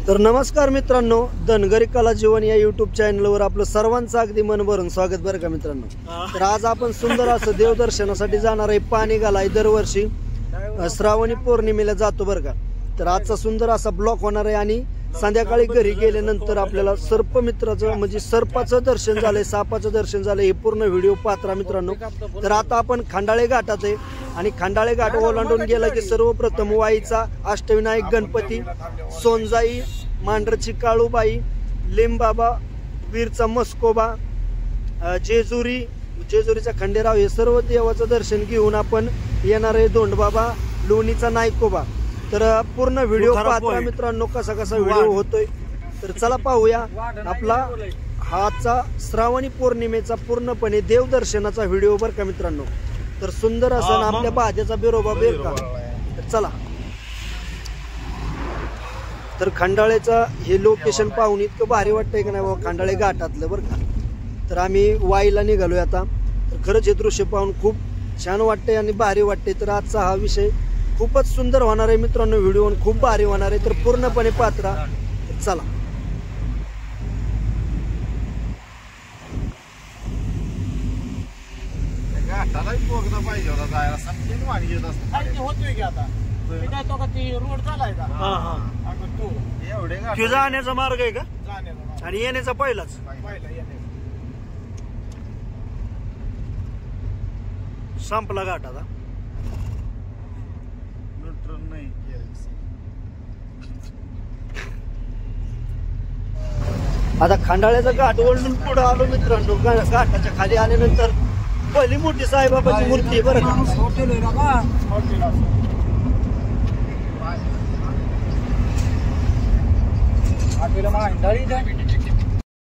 तर नमस्कार मित्रांनो, धनगरी कला जीवन या यूट्यूब चॅनलवर आपलं सर्वांचं अगदी मन भरून स्वागत बरं का मित्रांनो। तर आज आपण सुंदर असं देवदर्शनासाठी जाणार आहे पाणी घालाय दरवर्षी श्रावणी पौर्णिमेला जातो बरं का। तर आजचा सुंदर असा ब्लॉग होणार आहे आणि संध्याकाळी घरी गेल्यानंतर आपल्याला सर्प मित्राचं म्हणजे सर्पाचं दर्शन झालंय, सापाचं दर्शन झालंय, हे पूर्ण व्हिडिओ पाहता मित्रांनो। तर आता आपण खंडाळे घाटात आहे आणि खंडाळे घाट ओलांडून गेला की सर्वप्रथम वाईचा अष्टविनायक गणपती, सोनजाई, मांढरची काळूबाई, लिंबाबा, वीरचा मस्कोबा, जेजुरीचा खंडेराव हे सर्व देवाचं दर्शन घेऊन आपण येणार आहे दोंडबाबा, लोणीचा नायकोबा। तर पूर्ण व्हिडिओ पाहता मित्रांनो कसा कसा व्हिडिओ होतोय। तर चला पाहूया आपला हाचा श्रावणी पौर्णिमेचा पूर्णपणे देवदर्शनाचा व्हिडिओ बरं का मित्रांनो। तर सुंदर असं आपल्या बाजेचा बिरोबा बेर का। तर चला, तर खंडाळेचा हे लोकेशन पाहून इतकं भारी वाटतंय का नाही बाबा, खंडाळे घाटातलं बरं का। तर आम्ही वाईला निघालोय आता। तर खरंच हे दृश्य पाहून खूप छान वाटतंय आणि भारी वाटतंय। तर आजचा हा विषय खूपच सुंदर होणार आहे मित्रांनो, व्हिडिओ खूप भारी होणार आहे। तर पूर्णपणे पात्रा चला। जाण्याचा मार्ग आहे का आणि येण्याचा पहिलाच संपला घाट आता। आता खंडाळ्याचा घाट ओढून पुढे आलो मित्रांनो। घाटाच्या खाली आल्यानंतर पहिली मोठी साईबाबाची मूर्ती आहे बरं का।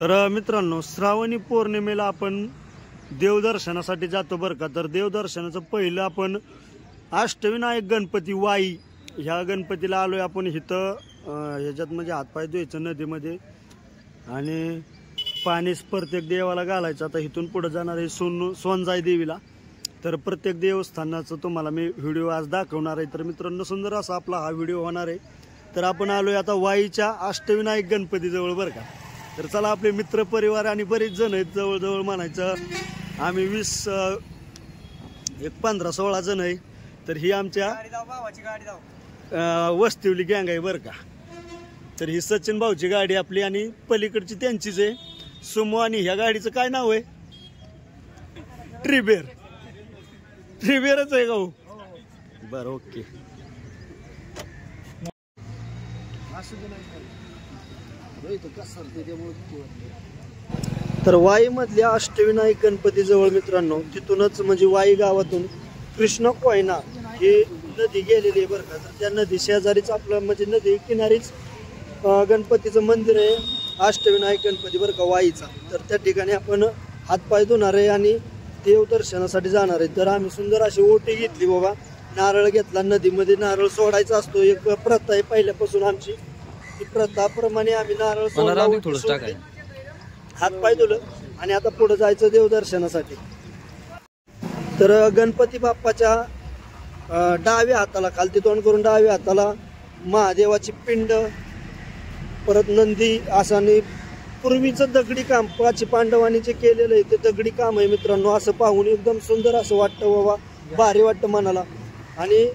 तर मित्रांनो, श्रावणी पौर्णिमेला आपण देवदर्शनासाठी जातो बरं का। तर देवदर्शनाचं पहिलं आपण अष्टविनायक गणपती वाई ह्या गणपतीला आलोय आपण। इथं ह्याच्यात म्हणजे हातपाय धुवायचं नदीमध्ये आणि पाणी प्रत्येक देवाला घालायचं। आता इथून पुढे जाणार आहे सोनजाई देवीला। तर प्रत्येक देवस्थानाचं तुम्हाला मी व्हिडिओ आज दाखवणार आहे। तर मित्रांनो, सुंदर असा आपला हा व्हिडिओ होणार आहे। तर आपण आलोय आता वाईच्या अष्टविनायक गणपती जवळ बरं का। तर चला, आपले मित्र परिवार आणि बरेच जण आहेत, जवळजवळ म्हणायचं आम्ही 15-16 जण आहे। तर ही आमच्या वस्तीवली गँग आहे बरं का। तर ही सचिन भाऊची गाडी आपली आणि पलीकडची त्यांचीच आहे सुमो। आणि ह्या गाडीचं काय नाव आहे? ट्रिबेरच आहे का? बरं, ओके। तर वाई मधल्या अष्टविनायक गणपती जवळ मित्रांनो, तिथूनच म्हणजे वाई गावातून कृष्ण कोयना ही नदी गेलेली आहे बरं का। तर त्या नदी शेजारीच आपलं म्हणजे नदी किनारीच गणपतीचं मंदिर आहे, अष्टविनायक गणपती बरं का वाईचा। तर त्या ठिकाणी आपण हातपाय धुणार आहे आणि देवदर्शनासाठी जाणार आहे। तर आम्ही सुंदर अशी ओटी घेतली बाबा, नारळ घेतला, नदीमध्ये नारळ सोडायचा असतो, एक प्रथा आहे पहिल्यापासून आमची। ती प्रथाप्रमाणे आम्ही नारळ सोडला, हातपाय धुलं आणि आता पुढे जायचं देवदर्शनासाठी। तर गणपती बाप्पाच्या डाव्या हाताला, खालती तोंड करून डाव्या हाताला महादेवाची पिंड, परत नंदी असं आणि पूर्वीचं दगडी काम 5 पांडवांनी जे केलेलं आहे ते दगडी काम आहे मित्रांनो। असं पाहून एकदम सुंदर असं वाटतं बाबा, भारी वाटतं मनाला। आणि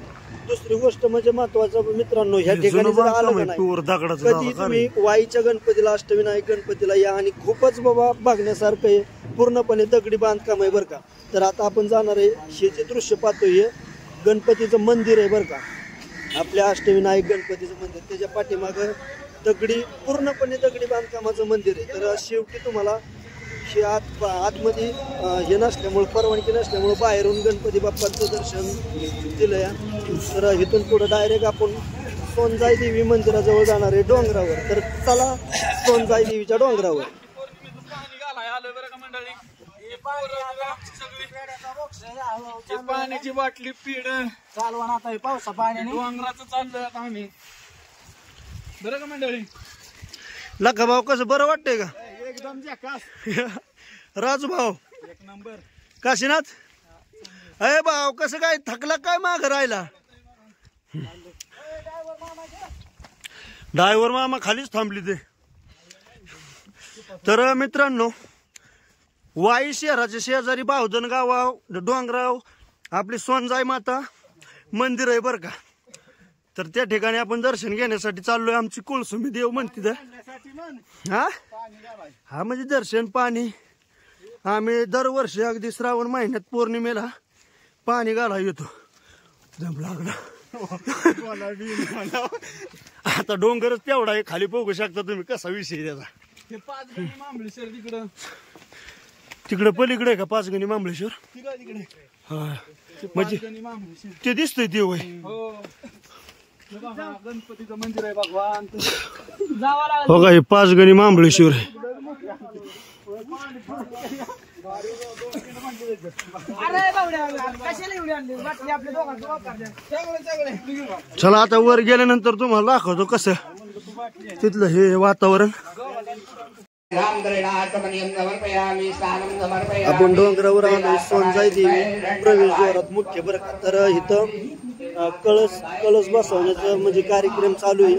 दुसरी गोष्ट म्हणजे महत्वाचं मित्रांनो, ह्या ठिकाणी जर आलं का नाही कधी तुम्ही वाईच्या गणपतीला, अष्टविनायक गणपतीला या आणि खूपच बाबा बघण्यासारखं आहे, पूर्णपणे दगडी बांधकाम आहे बरं का। तर आता आपण जाणार आहे, हे जे दृश्य पाहतोय हे गणपतीचं मंदिर आहे बरं का, आपल्या अष्टविनायक गणपतीचं मंदिर। त्याच्या पाठीमागं पूर्णपणे दगडी बांधकामाचं मंदिर आहे। तर शेवटी तुम्हाला हे आतमध्ये हे नसल्यामुळे, परवानगी नसल्यामुळे बाहेरून गणपती बाप्पाचं दर्शन दिलंय। तर इथून पुढे डायरेक्ट आपण सोनजाई देवी मंदिराजवळ जाणार आहे डोंगरावर। तर चला सोनजाई देवीच्या डोंगरावर। पाण्याची बाटली पीड चालवण आता पावसा पाण्याने डोंगराचं चाललोय आता आम्ही बरं का मंडळी। लखा भाऊ कसं बरं वाटतंय का? एकदम झकास। राजू भाऊ एक नंबर। काशीनाथ, अरे भाऊ कसं काय, थकला काय माग राहिला? ड्रायव्हर मामा खालीच थांबली ते. तर मित्रांनो, वाई शहराच्या शेजारी बावधन गाव डोंगराव आपली सोनजाई माता मंदिर आहे बरं का. तर त्या ठिकाणी आपण दर्शन घेण्यासाठी चाललोय. आमची कुलसुमी देव म्हणते हा म्हणजे दर्शन पाणी. आम्ही दरवर्षी अगदी श्रावण महिन्यात पौर्णिमेला पाणी घाला येतो. जम लागला आता डोंगरच तेवढा आहे, खाली बघू शकता तुम्ही कसा विषय त्याचा. तिकडे पलीकडे का पाचगणी महाबळेश्वर? हा म्हणजे ते दिसतंय ते होय. गणपतीचं मंदिर आहे भगवान. हो का, हे पाचगणी महाबळेश्वर आहे. चला आता वर गेल्यानंतर तुम्हाला दाखवतो कसं तिथलं हे वातावरण. आपण डोंगरावर आलो. सोनजाई देवी प्रवेशद्वारात मुख्य बरं का. तर इथं कळस बसवण्याचं म्हणजे कार्यक्रम चालू आहे.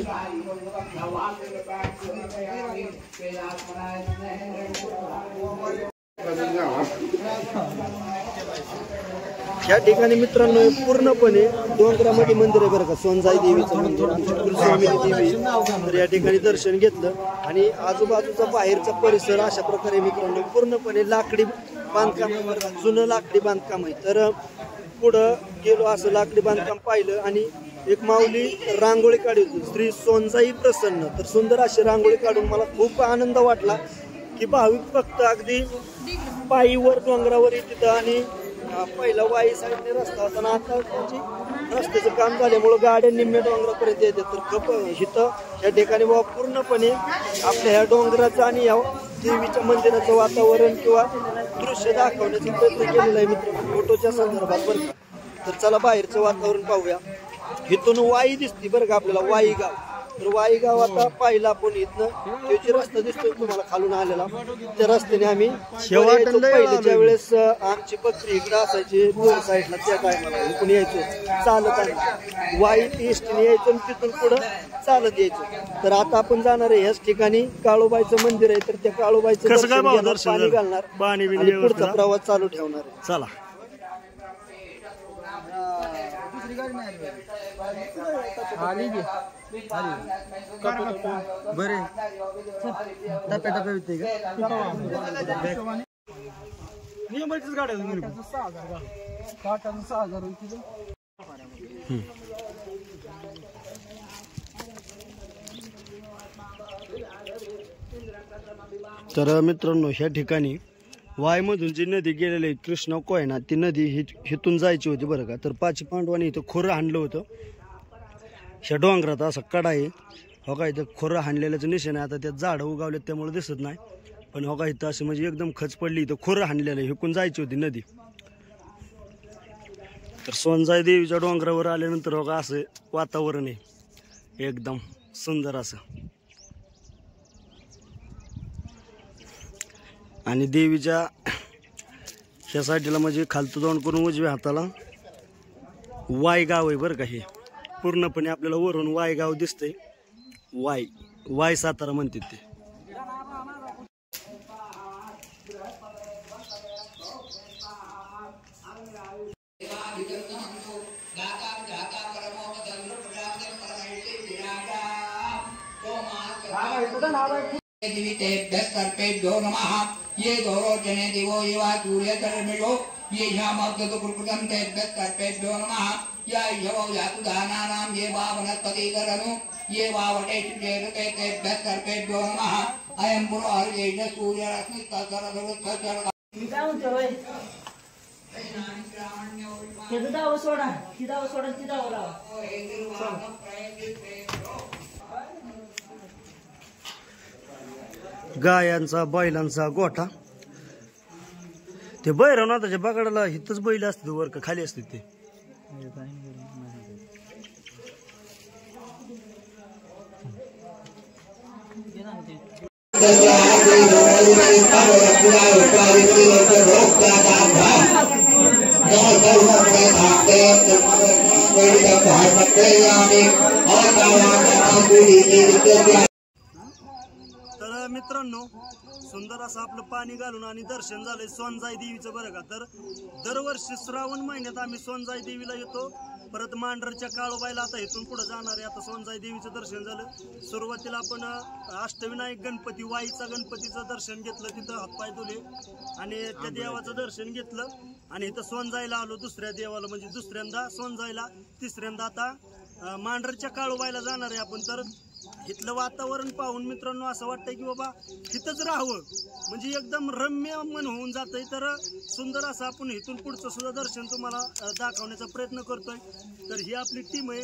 या ठिकाणी मित्रांनो पूर्णपणे डोंगरामध्ये मंदिर आहे बरं का. सोनजाई देवीचं मंदिर, आमची कुलस्वामी देवी. तर या ठिकाणी दर्शन घेतलं आणि आजूबाजूचा बाहेरचा परिसर अशा प्रकारे मित्रांनो पूर्णपणे लाकडी बांधकाम, जुनं लाकडी बांधकाम आहे. तर पुढं गेलो असं लाकडी बांधकाम पाहिलं आणि एक माऊली रांगोळी काढली होती, श्री सोनजाई प्रसन्न. तर सुंदर अशी रांगोळी काढून मला खूप आनंद वाटला की भाविक फक्त अगदी पायीवर डोंगरावर येत आणि पहिला वाई साईडने रस्ता होता ना, आता त्याची रस्त्याचं काम झाल्यामुळं गाड्या निम्म्या डोंगरापर्यंत येतात. तर खूप इथं या ठिकाणी बाबा पूर्णपणे आपल्या ह्या डोंगराचं आणि या देवीच्या मंदिराचं वातावरण किंवा दृश्य दाखवण्याचा प्रयत्न केलेला आहे मित्रांनो फोटोच्या संदर्भात बरं का. तर चला बाहेरचं वातावरण पाहूया. इथून वाई दिसते बरं का आपल्याला, वाई गाव. तर वाई गाव आता पाहिलं आपण. इथनं त्याची रस्ता दिसतोय तुम्हाला खालून आलेला. त्या रस्त्याने आम्ही पहिल्याच्या वेळेस आमची बकरी इकडे असायची दोन साईडला. त्या टायमाला इकडून यायचो चालत आणि वाई ईस्टने यायचं आणि तिथून पुढं चालत यायचं. तर आता आपण जाणार आहे ह्याच ठिकाणी काळूबाईचं मंदिर आहे. तर त्या काळूबाईचं पाणी घालणार आणि पुढचा प्रवास चालू ठेवणार आहे. चला. बरे टप्प्या टप्प्या होते नियमाचीच गाड्या 6,000 रुपये. तर मित्रांनो ह्या ठिकाणी वाईमधून जी नदी गेलेली आहे कृष्णा कोयना, ती नदी हिथून जायची होती बरं का. तर पाची पांडवांनी इथं खोरं हाणलं होतं. ह्या डोंगरात असा कडा आहे हो का. इथं खोरं हाणलेल्याचं निशाण आहे. आता त्यात झाडं उगावलेत त्यामुळे दिसत नाही, पण हो का इथं असं म्हणजे एकदम खच पडली. इथं खोरं हाणलेलं आहे, हिकून जायची होती नदी. तर सोनजाई देवीच्या डोंगरावर आल्यानंतर हो का असं वातावरण आहे एकदम सुंदर असं. आणि देवीच्या ह्या साईडला म्हणजे खालतं तोंड करून उजव्या हाताला वाई गाव आहे बरं का. हे पूर्णपणे आपल्याला वरून वाई गाव दिसतंय. वाई सातारा म्हणतात ते. कर्पेभ्यो नमः. ये गौरव जने दिवो ये वा सूर्य धर्मयो ये ह्यामग्धो कुर्कुटं तेभ्यः कर्पेभ्यो नमः. या यवो यातु दानानां ये वा वनस्पति करनु ये वा वटेषु जेरते तेभ्यः कर्पेभ्यो नमः. अयं पुरो हरिजेन सूर्य रश्मि तसरसर गायांचा बैलांचा गोठा. ते भैरवनाथाच्या बगाडाला इथंच बैल असते वर का खाली असते ते. और तर मित्रांनो सुंदर असं आपलं पाणी घालून आणि दर्शन झालंय सोनजाई देवीचं बरं का. तर दरवर्षी श्रावण महिन्यात आम्ही सोनजाई देवीला येतो. परत मांढरच्या काळोबाईला आता इथून पुढे जाणार आहे. आता सोनजाई देवीचं दर्शन झालं. सुरुवातीला आपण अष्टविनायक गणपती वाईचा गणपतीचं दर्शन घेतलं, तिथं हातपाय धुले आणि त्या देवाचं दर्शन घेतलं आणि इथं सोनजाईला आलो दुसऱ्या देवाला, म्हणजे दुसऱ्यांदा सोनजाईला, तिसऱ्यांदा आता मांढरच्या काळोबाईला जाणार आहे आपण. तर इथलं वातावरण पाहून मित्रांनो असं वाटतंय की बाबा इथंच राहावं, म्हणजे एकदम रम्य मन होऊन जातंय. तर सुंदर असं आपण इथून पुढचं सुद्धा दर्शन तुम्हाला दाखवण्याचा प्रयत्न करतोय. तर ही आपली टीम आहे.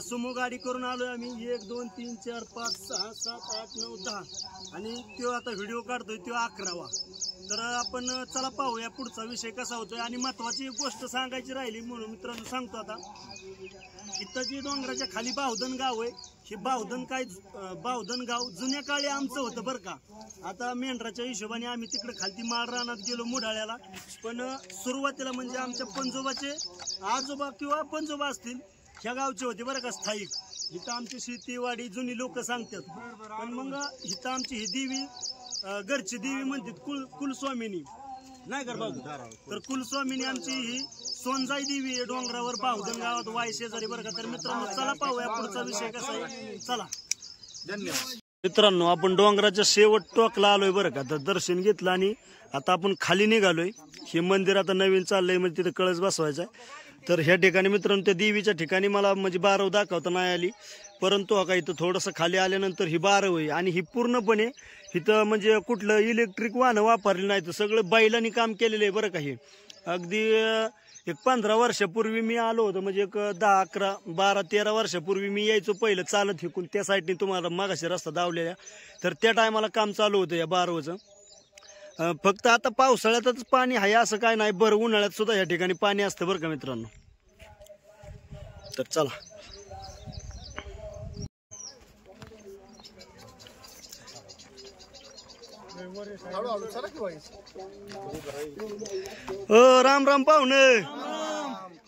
सुमो गाडी करून आलोय आम्ही. 1 2 3 4 5 6 7 8 9 10 आणि तो आता व्हिडिओ काढतोय तो 11वा. तर आपण चला पाहूया पुढचा विषय कसा होतोय. आणि महत्वाची एक गोष्ट सांगायची राहिली म्हणून मित्रांनो सांगतो. आता इथं जी डोंगराच्या खाली बावधन गाव आहे, हे बावधन गाव जुन्या काळी आमचं होतं बरं का. आता मेंढराच्या हिशोबाने आम्ही तिकडे खालती माळ रानात गेलो मुढाळ्याला. पण सुरुवातीला म्हणजे आमच्या पंजोबाचे आजोबा किंवा पंजोबा असतील ह्या गावचे होते बरं का स्थायिक. इथं आमची शेतीवाडी जुनी लोक सांगतात. पण मग इथं आमची ही देवी घरची देवी म्हणतात कुलस्वामिनी नाही का बाबू. तर कुलस्वामिनी आमची ही सोनजाई देवी आहे डोंगरावर बावधन गावात वाई शेजारी बरं का. तर मित्रांनो चला पाहूया पुढचा विषय कसा आहे. चला. धन्यवाद मित्रांनो. आपण डोंगराच्या शेवट टोकला आलोय बरं का. तर दर्शन घेतलं आणि आता आपण खाली निघालोय. हे मंदिर आता नवीन चाललंय म्हणजे तिथे कळस बसवायचा आहे. तर ह्या ठिकाणी मित्रांनो त्या देवीच्या ठिकाणी मला म्हणजे बारव दाखवता नाही आली, परंतु का इथं थोडंसं खाली आल्यानंतर ही बारव आहे. आणि ही पूर्णपणे इथं म्हणजे कुठलं इलेक्ट्रिक वाहनं वापरली नाही, तर सगळं बैलांनी काम केलेलं आहे बरं का. हे अगदी एक 15 वर्षापूर्वी मी आलो होतो, म्हणजे एक 10 11 12 13 वर्षापूर्वी मी यायचो पहिलं चालत फिकून त्या साईडने तुम्हाला मागाशी रस्ता दावलेला. तर त्या टायमाला काम चालू होतं या बारवचं. फक्त आता पावसाळ्यातच पाणी आहे असं काय नाही, बरं उन्हाळ्यात सुद्धा या ठिकाणी पाणी असतं बरं का मित्रांनो. तर चला. राम राम पाहुणे.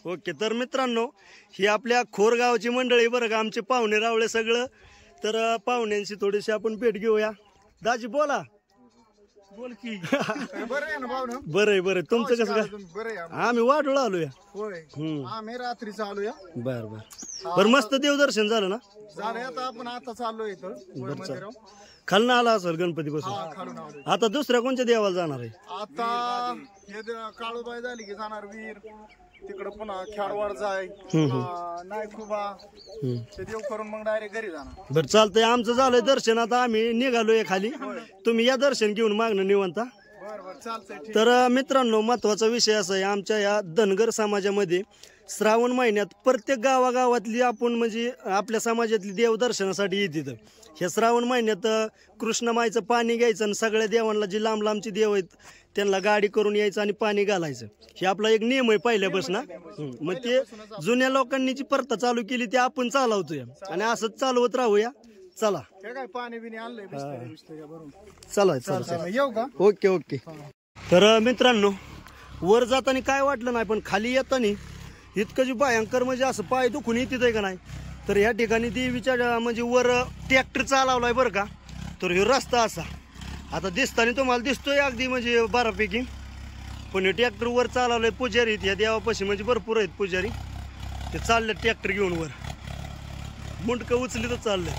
ओके. तर मित्रांनो ही आपल्या खोरगावची मंडळी बरं का, आमचे पाहुणे रावळे सगळं. तर पाहुण्यांशी थोडीशी आपण भेट घेऊया. दाजी बोला. बोल की. बरं आहे बरं. तुमचं कसं काय? आम्ही वाडोळा आलोया. आम्ही रात्रीच आलोया. बर बर बर. मस्त देवदर्शन झालं ना? आता आपण आता चाललोय इथं खालनं आला असेल गणपती पासून. आता दुसऱ्या कोणत्या देवाला जाणार आहे? आता हे काळूबाई झाली की जाणार वीर तिकडे, पुन्हा खेडवाड जाय नायकुबा ते देव करून मग डायरेक्ट घरी जाणार. बरं चालतंय. आमचं झालंय दर्शन. आता आम्ही निघालोय खाली. तुम्ही या दर्शन घेऊन मागणं निवांता. तर मित्रांनो महत्वाचा विषय असा आहे, आमच्या या धनगर समाजामध्ये श्रावण महिन्यात प्रत्येक गावागावातली आपण म्हणजे आपल्या समाजातली देव दर्शनासाठी येतात. ह्या श्रावण महिन्यात कृष्णमाईचं पाणी घ्यायचं आणि सगळ्या देवांना जी लांब लांबची देव आहेत त्यांना गाडी करून यायचं आणि पाणी घालायचं. हे आपला एक नियम आहे पहिल्यापासून. मग ते जुन्या लोकांनी जी प्रथा चालू केली ते आपण चालवतोय आणि असंच चालवत राहूया. चला. पाणी बिणी आणलंय चला चला येऊ का. Okay okay. तर मित्रांनो वर जाताना काय वाटलं नाही, पण खाली येताना इतकं जी भयंकर म्हणजे असं पाय दुखून येते का नाही. तर या ठिकाणी देवीच्या म्हणजे वर ट्रॅक्टर चालवलाय बरं का. तर हे रस्ता असा आता दिसताना तुम्हाला दिसतोय अगदी म्हणजे बऱ्यापैकी, पण हे ट्रॅक्टर वर चालवलंय. पुजारी या देवापाशी म्हणजे भरपूर आहेत पुजारी. ते चालले ट्रॅक्टर घेऊन वर, मुंडकं उचली तर चाललंय.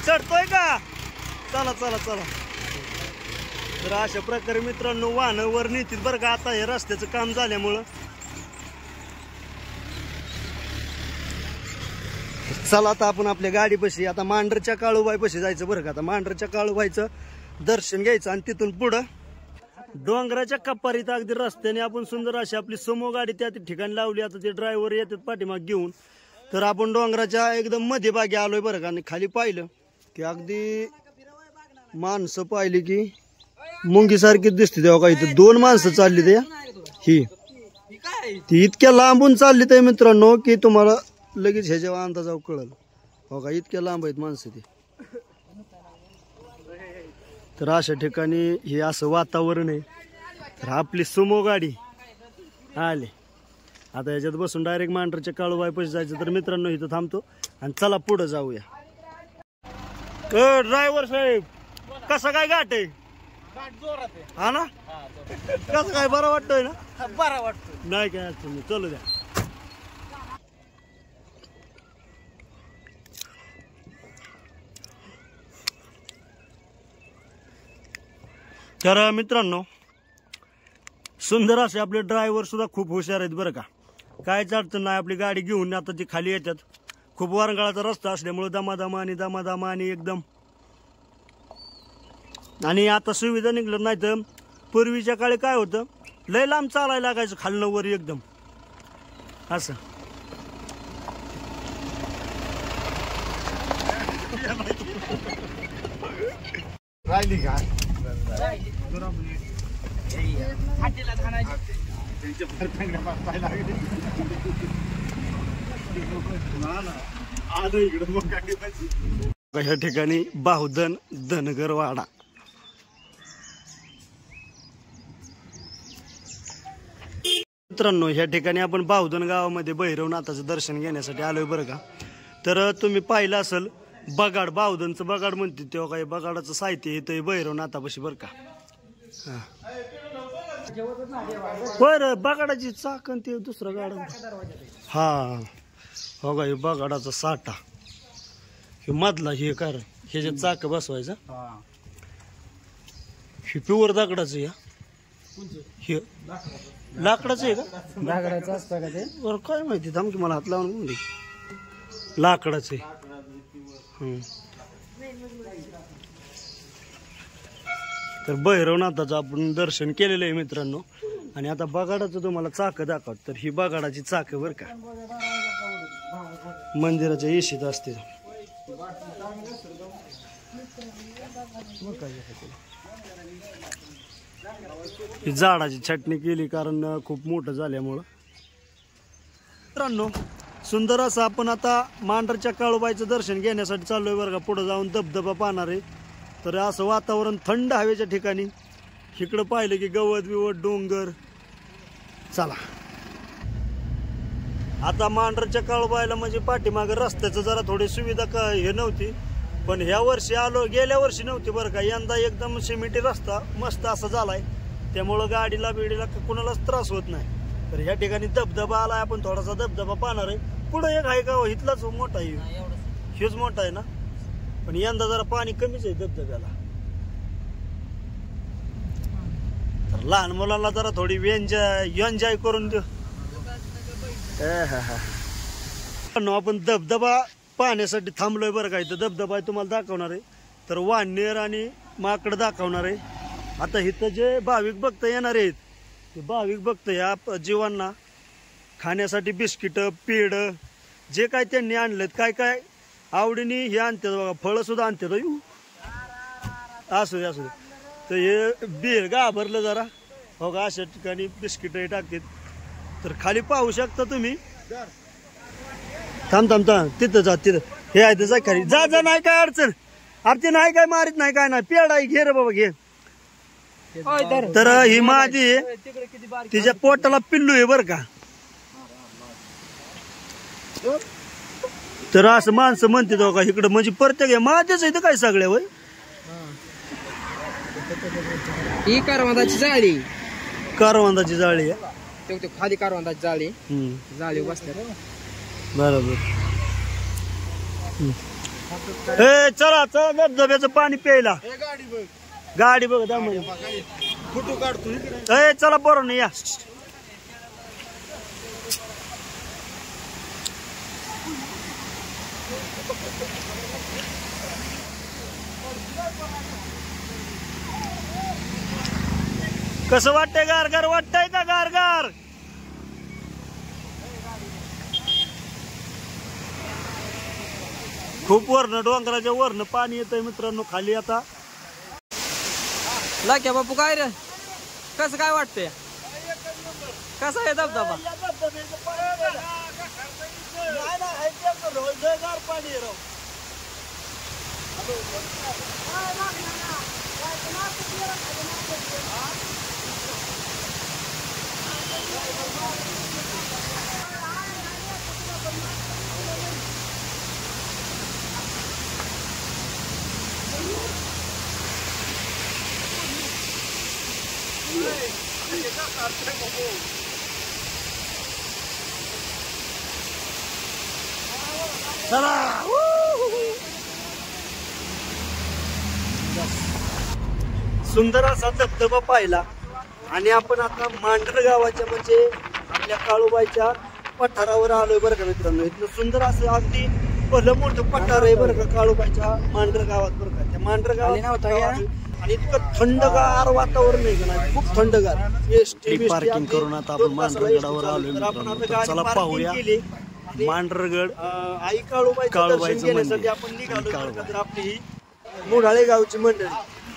चढतोय का? चला चला चला. तर अशा प्रकारे मित्रांनो वाहनं वर नेतील बरं का. आता हे रस्त्याचं काम झाल्यामुळं. चला आता आपण आपल्या गाडीपाशी आता मांढरच्या काळूबाईपाशी जायचं बरं का. आता मांढरच्या काळूबाईचं दर्शन घ्यायचं आणि तिथून पुढं डोंगराच्या कपारीत अगदी रस्त्याने आपण सुंदर अशी आपली समो गाडी त्या ठिकाणी लावली. आता ते ड्रायव्हर येतात पाठीमाग घेऊन. तर आपण डोंगराच्या एकदम मध्यभागी आलोय बरं का. आणि खाली पाहिलं की अगदी माणसं पाहिली की मुंगी सारखीच दिसते. तेव्हा का इथं 2 माणसं चालली ते ही ती इतक्या लांबून चालली ते मित्रांनो की तुम्हाला लगेच ह्याच्या अंदाजावर कळलं. हो का इतक्या लांब आहेत माणसं ती. तर अशा ठिकाणी हे असं वातावरण आहे. तर आपली सुमो गाडी आली. आता याच्यात बसून डायरेक्ट मांढरच्या काळूबाई पैसे जायचं. तर मित्रांनो इथं थांबतो आणि चला पुढे जाऊया. ड्रायव्हर साहेब कसं काय घाट आहे? हा ना, कसं काय बरं वाटतोय ना? बरं वाटतं. नाही काय अडचण नाही, चलू द्या. तर मित्रांनो सुंदर असे आपले ड्रायव्हर सुद्धा खूप हुशार आहेत बरं का. कायच अडचण नाही. आपली गाडी घेऊन आता ती खाली येतात. खूप वारंगाळाचा रस्ता असल्यामुळे दमादमा आणि एकदम. आणि आता सुविधा निघलं नाही तर पूर्वीच्या काळी काय होतं, लय लांब चालायला लागायचं खालनं वर एकदम असं. राहिली का या ठिकाणी बाहुधन धनगर वाडा. मित्रांनो ह्या ठिकाणी आपण बाहुधन गावामध्ये भैरवनाथाचं दर्शन घेण्यासाठी आलोय बरं का. तर तुम्ही पाहिलं असेल बगाड, बाहुधनचं बगाड म्हणते तेव्हा काही बगाडाचं साहित्य येतं भैरवनाथापाशी बरं का. बरं बगाडाची चाकण ते दुसरं गाडा. हा हो का, हे बगाडाचा साठा, हे मधला हे कारण ह्याच्यात चाक बसवायचं. हे प्युअर दगडाचं या, हे लाकडाचं आहे का? लाकडाचं असतं का ते? बरं काय माहिती, थांब की मला हात लावून म्हणते. लाकडाचं आहे. तर भैरवनाथाचं आपण दर्शन केलेलं आहे मित्रांनो. आणि आता बगाडाचं तुम्हाला चाक दाखवत. तर ही बगाडाची चाक बरं का, मंदिराच्या येशीत असते. ही झाडाची छटणी केली कारण खूप मोठं झाल्यामुळं. मित्रांनो सुंदर असं आपण आता मांढरच्या काळूबाईचं दर्शन घेण्यासाठी चाललोय बरं का. पुढे जाऊन धबधबा पाहणार आहे. तर असं वातावरण थंड हवेच्या ठिकाणी. इकडं पाहिलं की गवत बिवत डोंगर. चला आता मांढरच्या काळूबाईला म्हणजे पाठीमागं रस्त्याचं जरा थोडी सुविधा हे नव्हती, पण ह्या वर्षी आलो, गेल्या वर्षी नव्हती बरं का. यंदा एकदम सिमेंटी रस्ता मस्त असा झालाय, त्यामुळं गाडीला बिडीला कुणालाच त्रास होत नाही. तर ह्या ठिकाणी धबधबा आलाय, आपण थोडासा धबधबा पाहणार आहे. पुढे एक आहे का इथलाच मोठा आहे, हेच मोठा आहे ना, पण यंदा जरा पाणी कमीच आहे धबधब्याला. तर लहान मुलांना जरा थोडी एन्जॉय करून देऊ. आपण धबधबा पाहण्यासाठी थांबलोय बरं का. इथं धबधबा तुम्हाला दाखवणार आहे. तर वाननेर आणि माकड दाखवणार आहे. आता इथं जे भाविक भक्त येणार आहेत, ते भाविक भक्त या जीवांना खाण्यासाठी बिस्किट पेड जे काय त्यांनी आणलेत, काय काय आवडीने हे आणतात बघा. फळं सुद्धा आणतात. असू दे असू दे. तर हे बिल घाबरलं जरा हो का. अशा ठिकाणी बिस्किट हे टाकतात. तर खाली पाहू शकता तुम्ही. थांब तिथं जा, तिथं हे आहे जा खाली. जा नाही काय अडचण. अडचण नाही काय, मारित नाही काय नाही. पेड आहे, घे रे बाबा घे. तर ही माझी तिच्या पोटाला पिल्लू आहे बर का. तर असं माणसं म्हणते का इकडं म्हणजे प्रत्येक माझ्याच इथं काय सगळ्या वय. ही करवंदाची जाळी, करवंदाची जाळी आहे. खाली करवंदाची जाळी, जाळी बसल्या बरोबर. ए चला चला धबधब्याचं पाणी प्यायला. गाडी बघ फोटो काढतो. ए चला बरोबर या. कसं वाटतंय? गारगार वाटतंय का? गारगार खूप वरनं, डोंगराच्या वरनं पाणी येतंय मित्रांनो खाली. आता लाक्या बापू काय रे, कसं काय वाटतंय? कसा आहे धबधबा? चला सुंदर असा धबधबा पाहिला आणि आपण आता मांढर गावाच्या म्हणजे आपल्या काळूबाईच्या पठारावर आलोय बरं का मित्रांनो. इथलं सुंदर असं अगदी भलं मोठं पठार आहे बरं का काळूबाईच्या मांढर गावात बरं का. त्या मांढर गावात आणि इतकं थंडगार वातावरण आहे का नाही, खूप थंडगार. पार्किंग करून आता आपण मांढरगडावर आलोय मित्रांनो. चला पाहूया मांढरगड आई काळूबाईचं दर्शन घेण्यासाठी आपण निघालो. तर आपली ही मुढाळे गावची मंडळी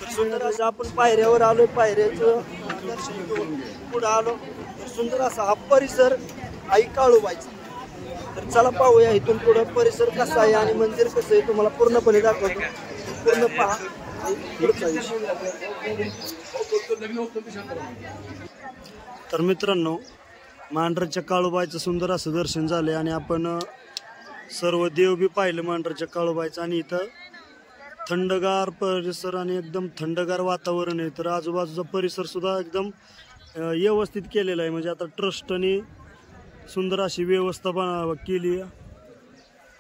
तर सुंदर असं आपण पायऱ्यावर आलोय. पायऱ्याचं दर्शन घेऊन पुढे आलो तर सुंदर असा हा परिसर आई काळूबाईचा. तर चला पाहूया इथून पुढे परिसर कसा आहे आणि मंदिर कसं आहे तुम्हाला पूर्णपणे दाखवतो. पूर्ण पहा. तर मित्रांनो मांढरच्या काळूबाईचं सुंदर असं दर्शन झालंय आणि आपण सर्व देव बी पाहिलं मांढरच्या काळूबाईचं. आणि इथं थंडगार परिसर आणि एकदम थंडगार वातावरण आहे. तर आजूबाजूचा परिसर सुद्धा एकदम व्यवस्थित केलेला आहे. म्हणजे आता ट्रस्टने सुंदर अशी व्यवस्था केली आहे.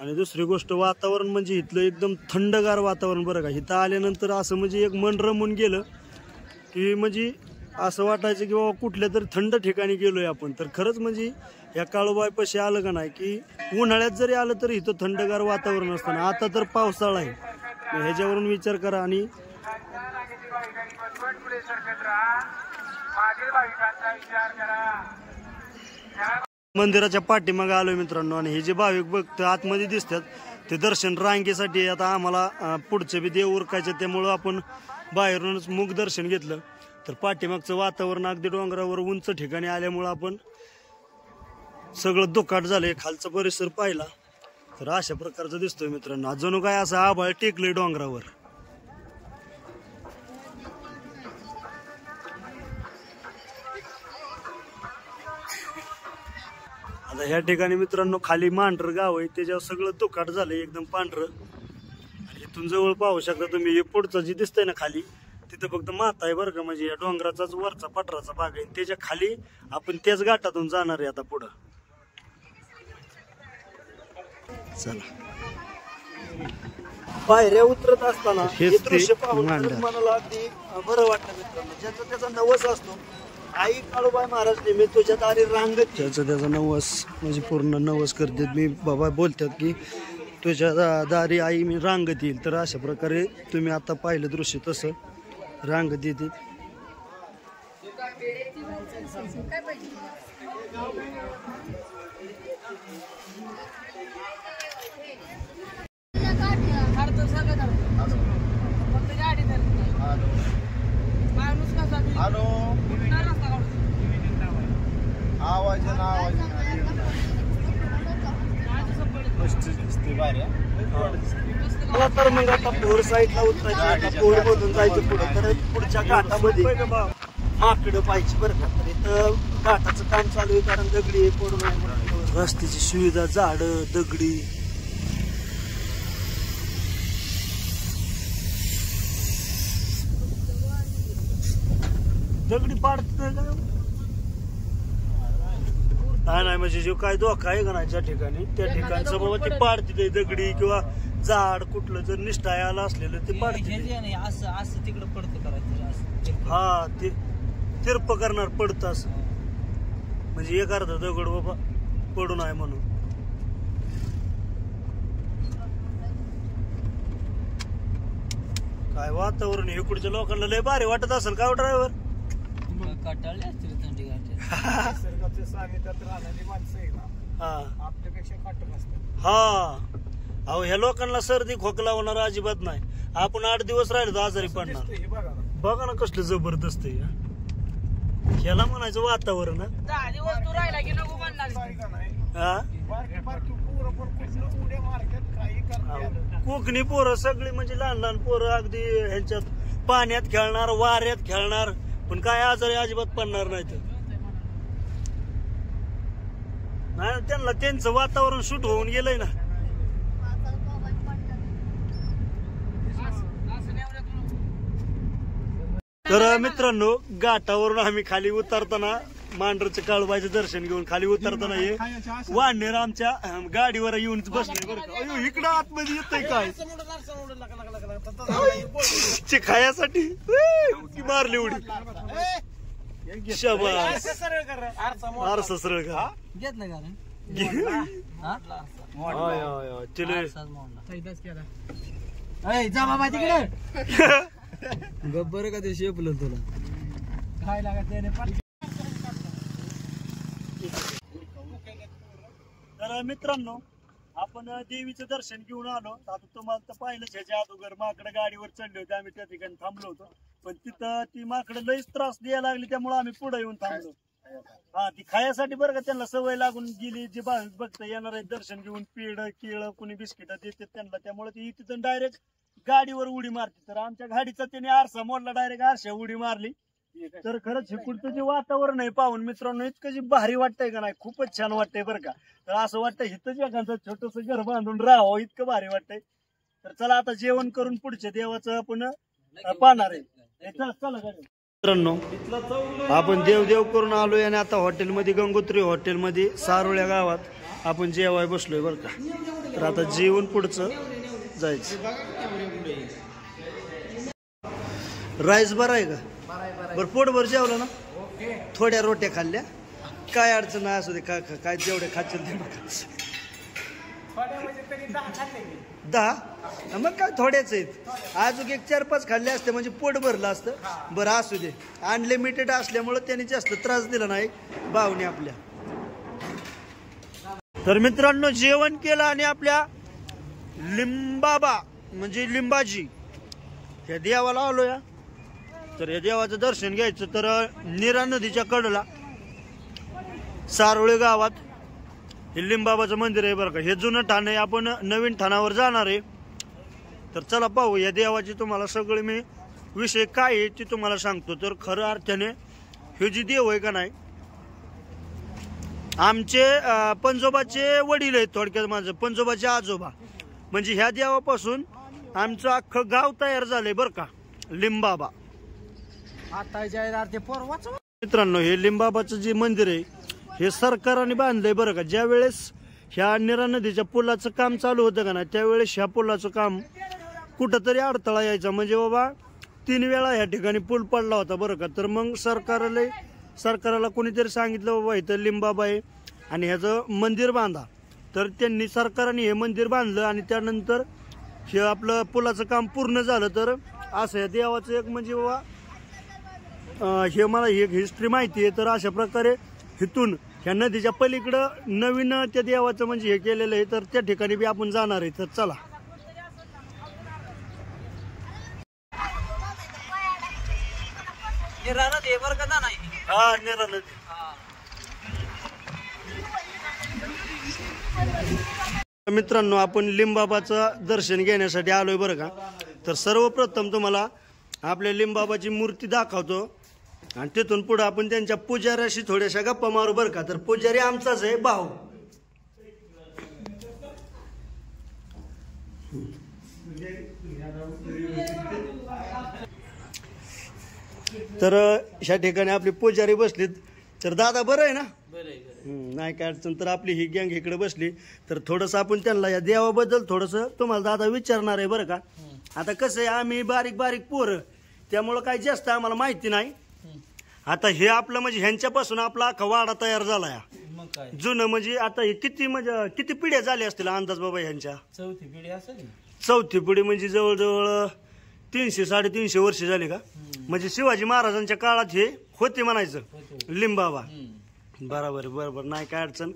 आणि दुसरी गोष्ट वातावरण म्हणजे इथलं एकदम थंडगार वातावरण बरं का. इथं आल्यानंतर असं म्हणजे एक मन रमून गेलं की म्हणजे असं वाटायचं की बाबा कुठल्या तरी थंड ठिकाणी गेलोय आपण. तर खरंच म्हणजे या काळूबाईपाशी आलं का नाही की उन्हाळ्यात जरी आलं तरी इथं थंडगार वातावरण असतं ना. आता तर पावसाळा आहे ह्याच्यावरून विचार करा. आणि मंदिराच्या पाठीमागे आलोय मित्रांनो. आणि हे जे भाविक भक्त आतमध्ये दिसतात ते दर्शन रांगेसाठी. आता आम्हाला पुढचे बी देव उरकायचे त्यामुळं आपण बाहेरूनच मुख दर्शन घेतलं. तर पाठीमागचं वातावरण अगदी डोंगरावर उंच ठिकाणी आल्यामुळं आपण सगळं दुकाट झालंय. खालचा परिसर पाहिला तर अशा प्रकारचं दिसतोय मित्रांनो. अजून काय असं आभाळ टेकलंय डोंगरावर. आता ह्या ठिकाणी मित्रांनो खाली मांढर गाव आहे त्याच्यावर सगळं दुकाट झालंय एकदम पांढरं. आणि इथून जवळ पाहू शकता तुम्ही हे पुढचं जे दिसतंय ना खाली तिथं फक्त माता आहे बरं का. म्हणजे या डोंगराचाच वरचा पठाराचा भाग आहे. त्याच्या खाली आपण त्याच घाटातून जाणार आहे आता पुढं. चला पायऱ्या उतरत असताना हे हेच दृश्य ते पाहून मांढर. मनाला अगदी बरं वाटतं मित्रांनो. ज्याचा त्याचा नवस असतो. आई काळूबाई महाराज नेहमी तुझ्या दारी रांगत त्याचा नवस म्हणजे पूर्ण नवस करतात. मी बाबा बोलतात की तुझ्या दारी आई मी रांगत येईल. तर अशा प्रकारे तुम्ही आता पाहिलं दृश्य तसं रांगत येते. हॅलो आवाज मला तर मग आता भोर साईडला उतरायचं. भोर मधून जायचं पुढे. तर पुढच्या घाटामध्ये माकडं पाहिजे बरं का. तर इथं घाटाचं काम चालू आहे कारण दगडी पडून रस्त्याची सुविधा झाडं दगडी. दगडी पाडत नाही म्हणजे जो काय धोका आहे का नाही ज्या ठिकाणी त्या ठिकाणचं बाबा ते पाडते दगडी किंवा झाड कुठलं जर निष्ठाय आलं असलेलं ते पाडते. असं तिकडं पडतं करायचं. हा ते तिरप करणार पडत असं म्हणजे एक अर्धा दगड बाबा पडू नये म्हणून. काय वातावरण हे कुठच्या लोकांना लय भारी वाटत असेल का ड्रायव्हर. काटाळले असतील थंडी गाठी. निसर्गाच्या सानिध्यात राहणारी माणसं आहे ना हा आपल्यापेक्षा काटक असतात. हा अहो ह्या लोकांना सर्दी खोकला होणार अजिबात नाही. आपण 8 दिवस राहिलो तर आजारी पडणार. हे बघा ना बघा ना कसलं जबरदस्त आहे. ह्याला म्हणायचं वातावरण. 10 दिवस तू राहिला की नको म्हणणार. हा कोकणी पोरं सगळी म्हणजे लहान लहान पोरं अगदी ह्यांच्यात पाण्यात खेळणार वाऱ्यात खेळणार पण काय आजारी अजिबात पडणार नाही. नाही त्यांना त्यांचं वातावरण शूट होऊन गेलंय ना. तर मित्रांनो घाटावरून आम्ही खाली उतरताना मांढरचं काळूबाईचं दर्शन घेऊन खाली उतरताना हे वाढणेर आमच्या गाडीवर येऊन बसले बरं का. अयो इकडं आतमध्ये येतंय काय ते खायासाठी की मारली उडी शाबास आरसा सरळ का घेतलं का जा बाबा तिकडे गब्बर का ते शेपलं तुला काय लागत. तर मित्रांनो आपण देवीचं दर्शन घेऊन आलो. आता तुम्हाला तर पाहिलंच ह्याच्या अगोदर माकडं गाडीवर चढले होते, आम्ही त्या ठिकाणी थांबलो होतो. पण तिथं ती माकडं लईच त्रास द्यायला लागली, त्यामुळे आम्ही पुढे येऊन थांबलो. हा ती खायासाठी बरं का, त्यांना सवय लागून गेली. जे बघता येणार आहे दर्शन घेऊन पेड केळ कुणी बिस्किट देते त्यांना, त्यामुळे ती तिथून डायरेक्ट गाडीवर उडी मारते. तर आमच्या गाडीचा त्याने आरसा मोडला, डायरेक्ट आरशा उडी मारली. तर खरंच इकडचं जे वातावरण आहे पाहून मित्रांनो इतकं जी भारी वाटतंय का नाही, खूपच छान वाटतंय बरं का. तर असं वाटतं इथंच एखादं छोटस घर बांधून राहावं, इतकं भारी वाटतंय. तर चला आता जेवण करून पुढच्या देवाचं आपण पाहणार आहे. चला मित्रांनो आपण देव करून आलोय आणि आता हॉटेलमध्ये गंगोत्री हॉटेलमध्ये सारोळ्या गावात आपण जेवाय बसलोय बरं का. तर आता जेवण पुढचं जायचं. राईस बरं आहे का? बरं पोटभर जेवलं ना? थोड्या रोट्या खाल्ल्या, काय अडचण नाही. असू दे काय जेवढे खातील ते दहा, मग काय थोड्याच आहेत. अजून एक 4-5 खाल्ले असते म्हणजे पोट भरलं असतं. बरं असू दे, अनलिमिटेड असल्यामुळे त्यांनी जास्त त्रास दिला नाही भावने आपल्या. तर मित्रांनो जेवण केलं आणि आपल्या लिंबाबा म्हणजे लिंबाजी ह्या देवाला आलो या. तर या देवाचं दर्शन घ्यायचं. तर नीरा नदीच्या कडेला सारोळे गावात हे लिंबाबाचं मंदिर आहे बरं का. हे जुनं ठाण आहे, आपण नवीन ठाणावर जाणार आहे. तर चला पाहू या देवाची तुम्हाला सगळे मी विषय काय आहे ते तुम्हाला सांगतो. तर खरं अर्थाने हे जी देव आहे का नाही, आमचे पंजोबाचे वडील आहेत. थोडक्यात माझं पंजोबाचे आजोबा, म्हणजे ह्या देवापासून आमचं अख्खं गाव तयार झालंय बरं का, लिंबाबा. मित्रांनो हे लिंबाबाचं जे मंदिर आहे हे सरकारने बांधलंय बरं का. ज्या वेळेस ह्या नीरा नदीच्या पुलाचं काम चालू होतं का ना, त्यावेळेस ह्या पुलाचं काम कुठंतरी अडथळा यायचा. म्हणजे बाबा 3 वेळा ह्या ठिकाणी पूल पडला होता बरं का. तर मग सरकारला कोणीतरी सांगितलं बाबा इथं लिंबाबा आहे आणि ह्याचं मंदिर बांधा. तर त्यांनी सरकारने हे मंदिर बांधलं आणि त्यानंतर हे आपलं पुलाचं काम पूर्ण झालं. तर असं या देवाचं एक म्हणजे बाबा हे मला एक हिस्ट्री माहिती आहे. तर अशा प्रकारे इथून ह्या नदीच्या पलीकडं नवीन त्या देवाचं म्हणजे हे केलेलं आहे. तर त्या ठिकाणी बी आपण जाणार आहे. तर चला हा नीरा नदी. मित्रांनो आपण लिंबाबाचं दर्शन घेण्यासाठी आलोय बरं का. तर सर्वप्रथम तुम्हाला आपल्या लिंबाबाची मूर्ती दाखवतो आणि तिथून पुढे आपण त्यांच्या पुजाऱ्याशी थोड्याशा गप्पा मारू बरं का. तर पुजारी आमचाच आहे भाऊ. तर ह्या ठिकाणी आपली पुजारी बसलीत. तर दादा बरं आहे ना? नाही काय अडचण. तर आपली ही गँग इकडे बसली. तर थोडंसं आपण त्यांना या देवाबद्दल थोडंसं तुम्हाला दादा विचारणार आहे बरं का. आता कसं आहे आम्ही बारीक पोरं, त्यामुळं काही जास्त आम्हाला माहिती नाही. आता हे आपलं म्हणजे ह्यांच्यापासून आपला अख्खा वाडा तयार झालाय जुनं. म्हणजे आता हे किती पिढ्या झाल्या असतील अंदाज बाबा ह्यांच्या? चौथी पिढी म्हणजे जवळजवळ 300-350 वर्ष झाली का. म्हणजे शिवाजी महाराजांच्या काळात हे होते म्हणायचं लिंबाबा. बरोबर नाही काय अडचण.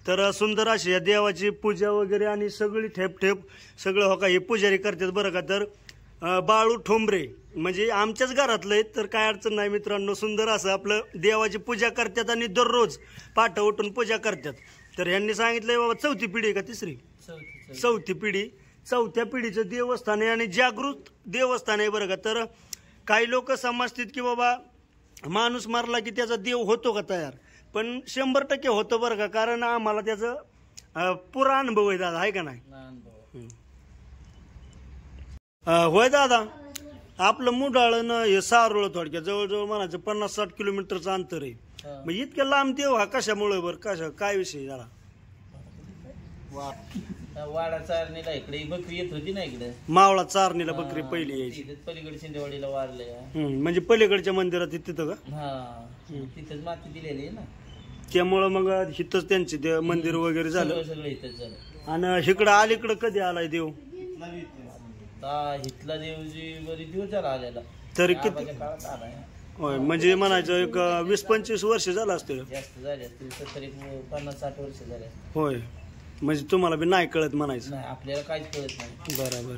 तर सुंदर अशी या देवाची पूजा वगैरे आणि सगळी ठेप सगळं हो का हे पुजारी करतात बरं का. तर बाळू ठोंबरे म्हणजे आमच्याच घरातलं आहेत. तर काय अडचण नाही मित्रांनो. सुंदर असं आपलं देवाची पूजा करतात आणि दररोज पाठ उठून पूजा करतात. तर ह्यांनी सांगितलंय बाबा चौथी पिढी का तिसरी? चौथी पिढी. चौथ्या पिढीचं देवस्थान आहे आणि जागृत देवस्थान आहे बरं का. तर काही लोक समजतात की बाबा माणूस मारला की त्याचा देव होतो का तयार, पण 100% होतं बरं का. कारण आम्हाला त्याचं पुरा अनुभव आहे दादा, आहे का नाही? होय दादा. आपलं मुडाळं हे सारोळ थोडक्यात जवळजवळ म्हणायचं 50-60 किलोमीटरचं अंतर आहे. मग इतक्या लांब देव हा कशामुळे बरं काय विषय झाला? वाडा चारणीला इकडे बकरी येत होती ना इकडे मावळा चारणीला बकरी पहिली यायची. पलीकडे शिंदेवाडीला वारले. म्हणजे पलीकडच्या मंदिरात तिथं का? हा तिथंच माती दिलेली आहे ना, त्यामुळं मग इथंच त्यांचे ते मंदिर वगैरे झालं. सगळं इथंच झालं. आणि इकडं अलीकडं कधी आलाय देव? इथला देवजी बरी दिवस झाला आलेला, तरी किती? काळात आलाय. होय, म्हणजे म्हणायचं एक 20-25 वर्ष झालं असतील. जास्त झाले असतील, 50-60 वर्ष झाले. होय, म्हणजे तुम्हाला बी नाही कळत म्हणायचं. नाही, आपल्याला काहीच कळत नाही. बरोबर,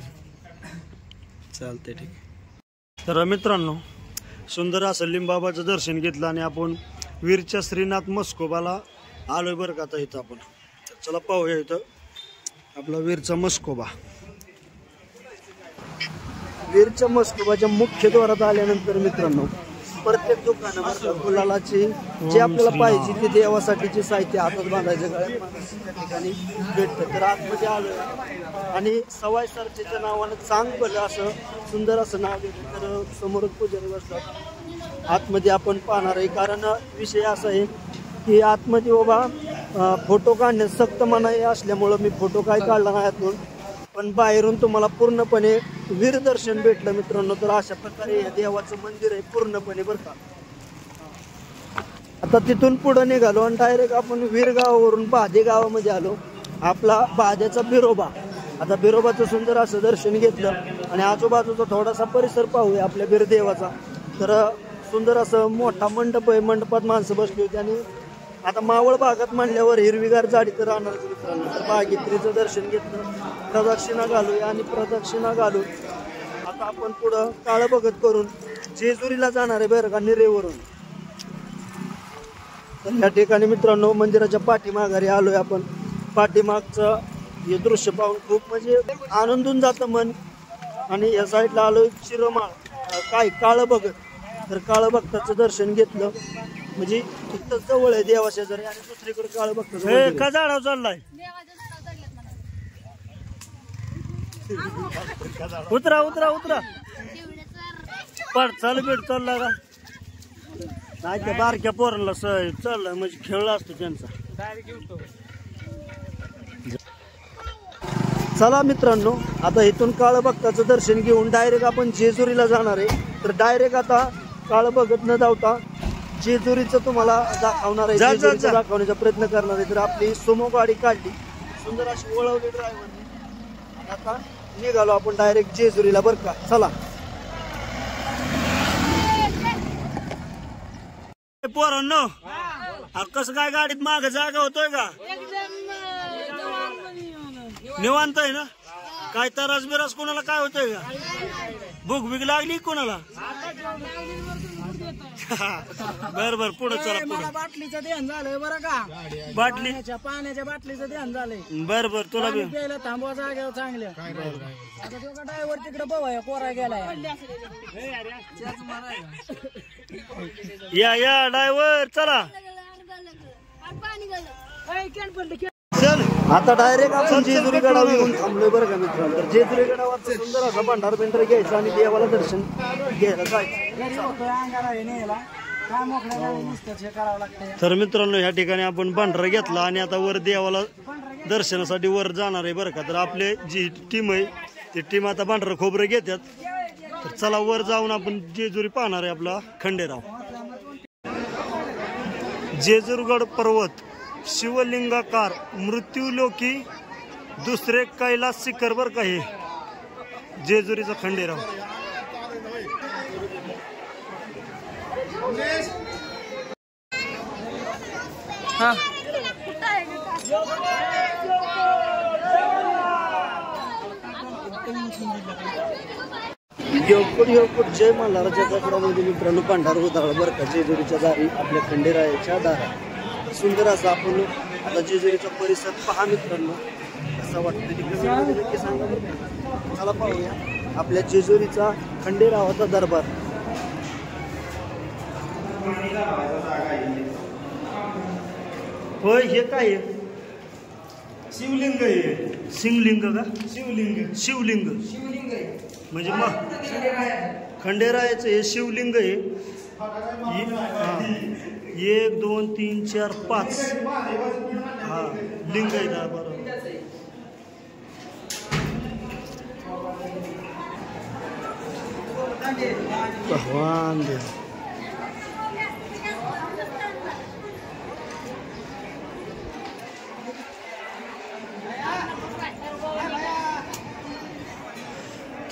चालते, ठीक. तर मित्रांनो, सुंदर असं लिंबाबाचं दर्शन घेतलं आणि आपण वीरच्या श्रीनाथ मस्कोबाला आलोय बरं का. आता इथं आपण चला पाहूया इथं आपला वीरचा मस्कोबा. वीरच्या मस्कोबाच्या मुख्य द्वारात आल्यानंतर मित्रांनो, प्रत्येक दुकानावर गुलालाची जे आपल्याला पाहिजे ते देवासाठीचे साहित्य हातात बांधायचं गळ्यात बांधायचं त्या ठिकाणी भेटतं. तर आतमध्ये आलोय आणि सवाई सरचेच्या नावानं चांगलं असं सुंदर असं नाव घेतलं. तर समोरच पुजारी बसतात. आतमध्ये आपण पाहणार आहे, कारण विषय असा आहे की आतमध्ये बाबा फोटो काढण्यास सक्त मनाई असल्यामुळं मी फोटो काय काढला नाही आतून, पण बाहेरून तुम्हाला पूर्णपणे वीर दर्शन भेटलं मित्रांनो. तर अशा प्रकारे या देवाचं मंदिर आहे पूर्णपणे बरं का. आता तिथून पुढे निघालो आणि डायरेक्ट आपण वीर गावावरून बाधे गावामध्ये आलो. आपला बाध्याचा बिरोबा. आता बिरोबाचं सुंदर असं दर्शन घेतलं आणि आजूबाजूचा थोडासा परिसर पाहूया आपल्या वीरदेवाचा. तर सुंदर असं मोठा मंडप आहे, मंडपात माणसं बसली होती आणि आता मावळ भागात म्हणल्यावर हिरवीगार झाडी तर राहणारच मित्रांनो. तर बागेत्रीचं दर्शन घेतलं, प्रदक्षिणा घालूया आणि प्रदक्षिणा घालून आता आपण पुढं काळं बघत करून जेजुरीला जाणार आहे बरं का, निरेवरून. तर या ठिकाणी मित्रांनो मंदिराच्या पाठीमाघारी आलोय आपण. पाठीमागचं हे दृश्य पाहून खूप म्हणजे आनंदून जातं मन. आणि या साईडला आलोय चिरमाळ काय काळं बघत. तर काळं भक्ताचं दर्शन घेतलं, म्हणजे इथं जवळ आहे देवा शेजारी आणि दुसरीकडे काळं भक्ताचं. का झाडावर चाललाय? उतरा उतरा उतरा, पड चाल भेट चालला का नाही? त्या बारक्या पोरांना चाललाय म्हणजे खेळला असतो त्यांचा. चला मित्रांनो, आता इथून काळं भक्ताचं दर्शन घेऊन डायरेक्ट आपण जेजुरीला जाणार आहे. तर डायरेक्ट आता काळं बघत न जावता जेजुरीचं तुम्हाला दाखवणार आहे, जेजुरीचं दाखवण्याचा प्रयत्न करणार आहे. तर आपली सोमो गाडी काढली, सुंदर अशी वळवली ड्रायव्हरने. आता निघालो आपण डायरेक्ट जेजुरीला बरं का. चला पोरांनो, कसं काय गाडीत माग जागा होतोय का? निवांत आहे ना? काय तरास बिरास कोणाला काय होतंय का? भूक बिग लागली कोणाला? बर बर, पुढे चला. पुढे बाटलीचं ध्यान झालंय बरं का, बाटलीच्या पाण्याच्या बाटलीचं ध्यान झालंय. बर बर, तुला बी प्यायला थांबवा जागेवर चांगल्या. आता तो ड्रायव्हर तिकडे बघा कोरा गेलाय. या ड्रायव्हर चला. चल आता डायरेक्ट आपण जेजुरी गडावर येऊन थांबलोय बरं का मित्रांनो. तर जेजुरी गडावरचं सुंदर असा भंडार बिंडार घ्यायचा आणि देवाला दर्शन घ्यायला जायचं. तर मित्रांनो या ठिकाणी आपण भंडारा घेतला आणि आता वर देवाला दर्शनासाठी वर जाणार आहे बरं का. तर आपले जी टीम आहे ती टीम आता भंडारा खोबरं घेतात. तर चला वर जाऊन आपण जेजुरी पाहणार आहे आपला खंडेराव. जेजुरगड पर्वत शिवलिंगाकार मृत्यूलोकी दुसरे कैलास शिखर बर का हे जेजुरीचा खंडेराव. योगपुट जय मल्हाराच्या कपड्यामध्ये मित्रांनो भंडार उधाळ बरं का जेजुरीच्या दारी आपल्या खंडेरायाच्या दारात. सुंदर असं आपण आता जेजुरीचा परिसर पहा मित्रांनो, कसा वाटतं तिकडे नक्की सांगा बरं का. चला पाहूया आपल्या जेजुरीचा खंडेरावाचा दरबार. होय, हे काय आहे? शिवलिंग आहे. शिवलिंग का? शिवलिंग म्हणजे मग खंडेरायाचं हे शिवलिंग आहे. 1 2 3 4 5 हा लिंग आहे ना बरोबर. भगवान देव.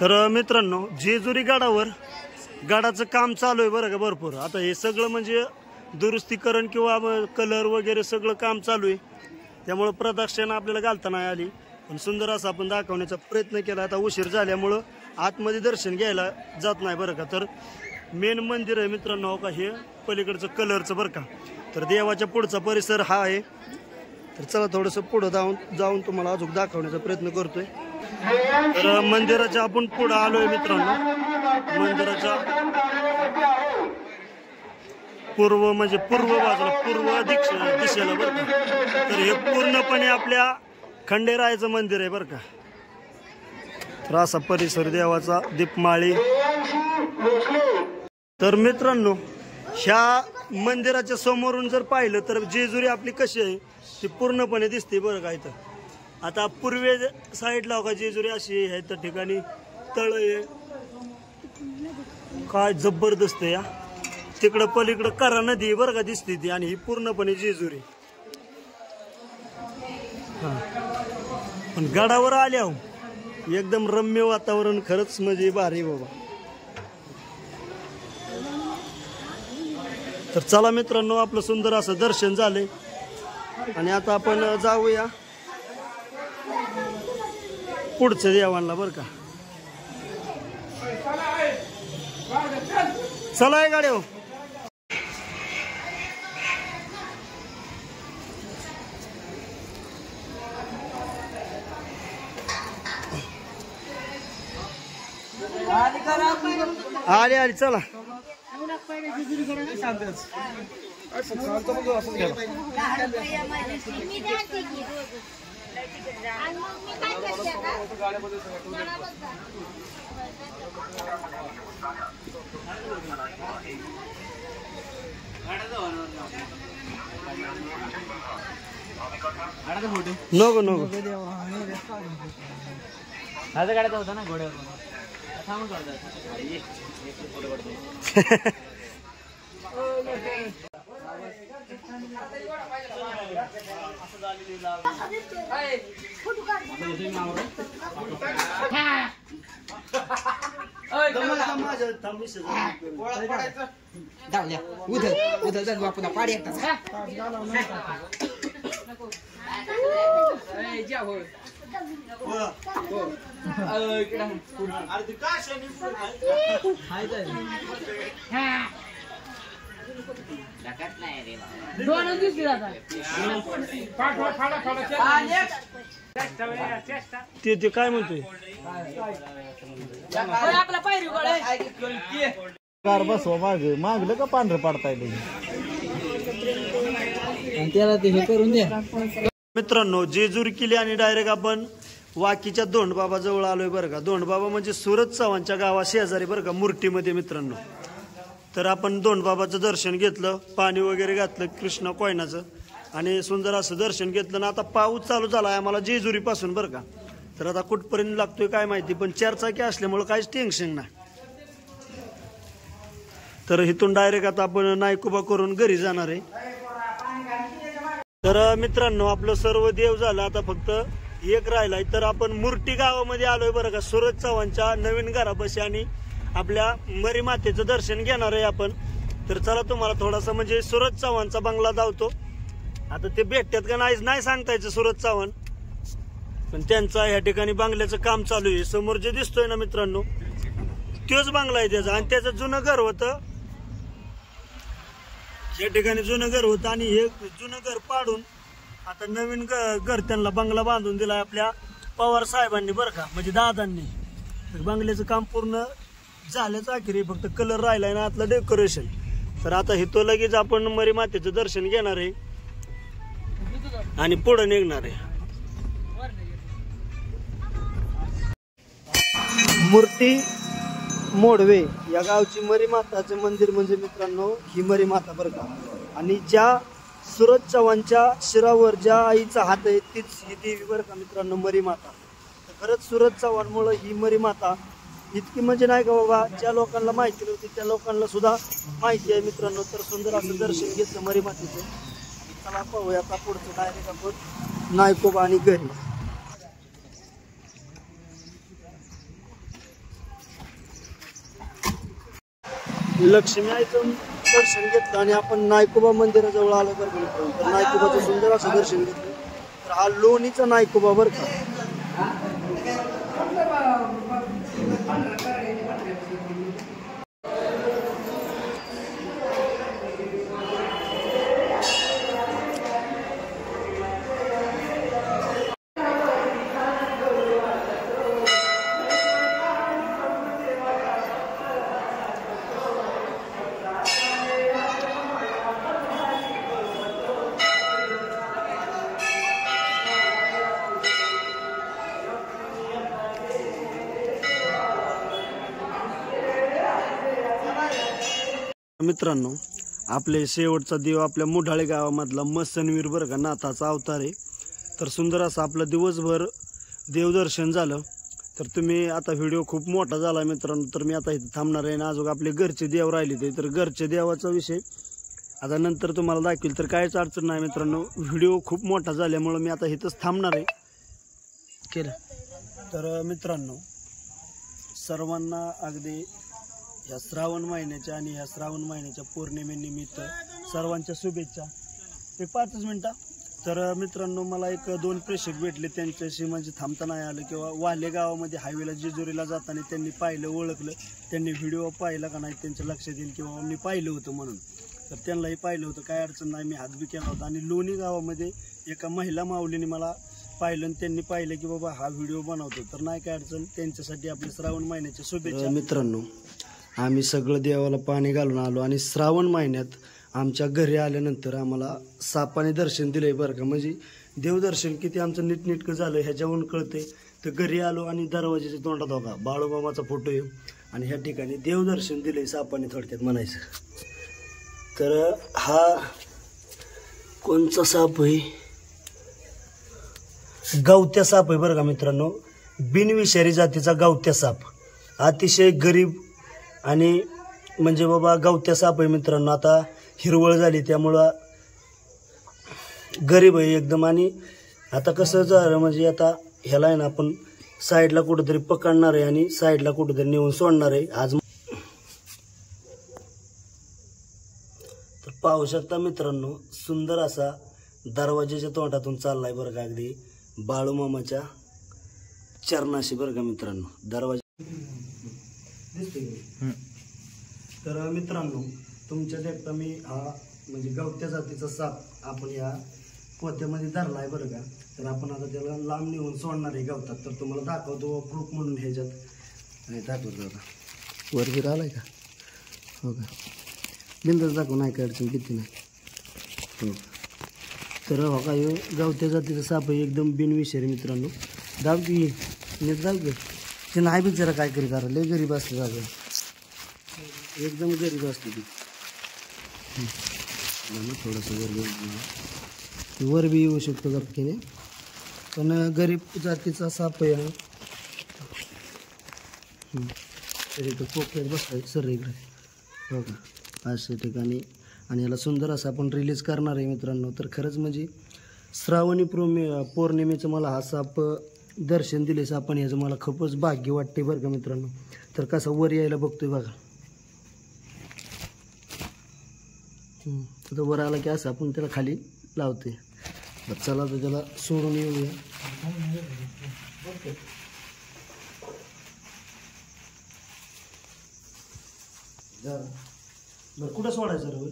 तर मित्रांनो जेजुरी गडावर गडाचं काम चालू आहे बरं का भरपूर. आता हे सगळं म्हणजे दुरुस्तीकरण किंवा कलर वगैरे सगळं काम चालू आहे, त्यामुळं प्रदक्षिणा आपल्याला घालता नाही आली, पण सुंदर असं आपण दाखवण्याचा प्रयत्न केला. आता उशीर झाल्यामुळं आतमध्ये दर्शन घ्यायला जात नाही बरं का. तर मेन मंदिर आहे मित्रांनो का हे पलीकडचं कलरचं बरं का. तर देवाच्या पुढचा परिसर हा आहे. तर चला थोडंसं पुढं जाऊन तुम्हाला अजून दाखवण्याचा प्रयत्न करतोय. तर मंदिराच्या आपण पुढं आलोय मित्रांनो. मंदिराच्या पूर्व म्हणजे पूर्व बाजूला पूर्व दिशेला बरं का. तर हे पूर्णपणे आपल्या खंडेरायाचं मंदिर आहे बरं का. तर असा परिसर देवाचा दीपमाळी. तर मित्रांनो ह्या मंदिराच्या समोरून जर पाहिलं तर जेजुरी आपली कशी आहे ती पूर्णपणे दिसते बरं का. इथं आता पूर्वे साईडला का जेजुरी अशी आहे, त्या ठिकाणी तळ आहे काय जबरदस्त या. तिकडं पलीकडं करा नदी बरं का दिसते ती, आणि ही पूर्णपणे जेजुरी. हा पण गडावर आल्या एकदम रम्य वातावरण, खरंच म्हणजे भारी बाबा. तर चला मित्रांनो आपलं सुंदर असं दर्शन झालंय आणि आता आपण जाऊया पुढच्या देवांना बरं का. चला आहे गाड्या. आले आले चला. नको नको माझ्या गाड्याचा होता ना घोड्यावर. उधर जाऊ आपण पाडी एकटाच. दोन दिवशी ते काय म्हणतोय आपला पायरी कार बसवा मागलं का पांढरं पाडताय त्याला ते हे करून द्या. मित्रांनो जेजुरी किल्ले आणि डायरेक्ट आपण वाकीच्या दोंडबाबा जवळ आलोय बरं का. दोंडबाबा म्हणजे सुरत चव्हाणच्या गावा शेजारी बरं का, मूर्तीमध्ये मित्रांनो. तर आपण दोंडबाबाचं दर्शन घेतलं, पाणी वगैरे घातलं कृष्णा कोयनाचं, आणि सुंदर असं दर्शन घेतलं. ना आता पाऊस चालू झाला आहे आम्हाला जेजुरी पासून बरं का. तर आता कुठपर्यंत लागतोय काय माहिती, पण 4 चाकी असल्यामुळे काहीच टेन्शन नाही. तर इथून डायरेक्ट आता आपण नायकोबा करून घरी जाणार आहे. तर मित्रांनो आपलं सर्व देव झालं, आता फक्त एक राहिलाय. तर आपण मुर्टी गावामध्ये आलोय बरं का, सुरत चव्हाणच्या नवीन घरापाशी, आणि आपल्या मरी मातेचं दर्शन घेणार आहे आपण. तर चला तुम्हाला थोडासा म्हणजे सुरत चव्हाणचा बंगला धावतो. आता ते भेटतात का नाही सांगता यायचं सुरत चव्हाण, पण त्यांचा ह्या ठिकाणी बंगल्याचं काम चालू आहे. समोर जे दिसतोय ना मित्रांनो तोच बंगला आहे त्याचा, आणि त्याचं जुनं घर होतं या ठिकाणी, जुनं घर होतं, आणि हे जुनं घर पाडून आता नवीन घर त्यांना बंगला बांधून दिलाय आपल्या पवार साहेबांनी बरं का, म्हणजे दादांनी. बंगल्याचं काम पूर्ण झाल्याच अखेरी, फक्त कलर राहिलाय ना आतलं डेकोरेशन. तर आता इथं लगेच आपण मरी मातेचं दर्शन घेणार आहे आणि पुढे निघणार आहे. मूर्ती मोडवे या गावची मरी माताचं मंदिर म्हणजे मित्रांनो ही मरी माता बरं का. आणि ज्या सूरज चव्हाणच्या शिरावर ज्या आईचा हात आहे तीच ही देवी बरं का मित्रांनो, मरी माता. तर खरंच सूरज चव्हाणमुळं ही मरी माता इतकी म्हणजे नाही का बाबा, ज्या लोकांना माहिती नव्हती त्या लोकांना सुद्धा माहिती आहे मित्रांनो. तर सुंदर असं दर्शन घेतलं मरी मातेचं. चला पाहूया आता पुढचं डायरेक्ट आपण नायकोबा आणि घरी. लक्ष्मी आईचं दर्शन घेतलं आणि आपण नायकोबा मंदिराजवळ आलो बरं का. तर नायकोबाचं सुंदर असं दर्शन घेतलं. तर हा लोणीचा नायकोबा बरं का. मित्रांनो, आपले शेवटचा देव आपल्या मुढाळे गावामधला मसनवीर बरं का, नाथाचा अवतार आहे. तर सुंदर असं आपलं दिवसभर देवदर्शन झालं. तर तुम्ही आता व्हिडिओ खूप मोठा झाला मित्रांनो, तर मी आता इथे थांबणार आहे. आणि अजून आपले घरचे देव राहिले ते, तर घरचे देवाचा विषय आता नंतर तुम्हाला दाखवेल. तर काहीच अडचण नाही मित्रांनो, व्हिडिओ खूप मोठा झाल्यामुळं मी आता इथंच थांबणार आहे केलं. तर मित्रांनो, सर्वांना अगदी ह्या श्रावण महिन्याच्या आणि ह्या श्रावण महिन्याच्या पौर्णिमेनिमित्त सर्वांच्या शुभेच्छा. एक 5 मिनटं. तर मित्रांनो, मला 1-2 प्रेक्षक भेटले, त्यांच्याशी म्हणजे थांबता नाही आलं. किंवा वाले गावामध्ये हायवेला जेजुरीला जाताना त्यांनी पाहिलं, ओळखलं, त्यांनी व्हिडिओ पाहिला का नाही त्यांच्या लक्षात येईल किंवा मी पाहिलं होतं म्हणून. तर त्यांनाही पाहिलं होतं, काय अडचण नाही, मी हात बी केला होता. आणि लोणी गावामध्ये एका महिला माऊलीने मला पाहिलं आणि त्यांनी पाहिलं की बाबा हा व्हिडिओ बनवतो. तर नाही काय अडचण, त्यांच्यासाठी आपल्या श्रावण महिन्याच्या शुभेच्छा. मित्रांनो, आम्ही सगळं देवाला पाणी घालून आलो आणि श्रावण महिन्यात आमच्या घरी आल्यानंतर आम्हाला सापाने दर्शन दिलंय बरं का. म्हणजे देवदर्शन किती आमचं नीटनेटकं झालं ह्याच्यावरून कळते. तर घरी आलो आणि दरवाजाच्या तोंडात बघा बाळूमामाचा फोटो आहे आणि ह्या ठिकाणी देवदर्शन दिलंय सापाने थोडक्यात म्हणायचं. तर हा कोणचा साप आहे? गावत्या साप आहे बरं का मित्रांनो, बिनविषारी जातीचा गावत्या साप. अतिशय गरीब आणि म्हणजे बाबा गावत्या साप आहे मित्रांनो. आता हिरवळ झाली त्यामुळं गरीब आहे एकदम. आणि आता कसं झालं म्हणजे आता ह्याला आहे ना आपण साईडला कुठंतरी पकडणार आहे आणि साईडला कुठंतरी नेऊन सोडणार आहे आज. तर पाहू शकता मित्रांनो, सुंदर असा दरवाजाच्या तोंडातून चाललाय बरं का, अगदी बाळूमामाच्या चरणाशी बरं का मित्रांनो दरवाजा. तर मित्रांनो, तुमच्या देखता मी हा म्हणजे गवत्या जातीचा साप आपण या पोत्यामध्ये धरलाय बरं का. तर आपण आता त्याला लांब नेऊन सोडणार आहे गवतात. तर तुम्हाला दाखवतो प्रूफ म्हणून ह्याच्यात. आणि दाखवतो आता वर बिर आलाय का, हो का, बिंदच दाखवू, नाही काय अडचण किती नाही. हो, तर हो का, गवत्या जातीचा साप आहे, एकदम बिनविषारी मित्रांनो. दाब की नीट दाब घे, ते नाही बिचारा काय करी करा, लय गरीब असते जागा, एकदम गरीब असते ती. थोडंसं वर बी येऊ शकतो गपकीने, पण गरीब जातीचा साप आहे. तर इथं पोक्यात बसलाय सर इकडे, हो का, अशा ठिकाणी. आणि याला सुंदर असं आपण रिलीज करणार आहे मित्रांनो. तर खरंच म्हणजे श्रावणी पौर्णिमेचं मला हा साप दर्शन दिले सापाने, याचं मला खूपच भाग्य वाटते बरं का मित्रांनो. तर कसा वर यायला बघतोय बघा. तर वर आला की असं आपण त्याला खाली लावतोय. चला तर त्याला सोडून येऊया. बरं कुठं सोडायचं रे?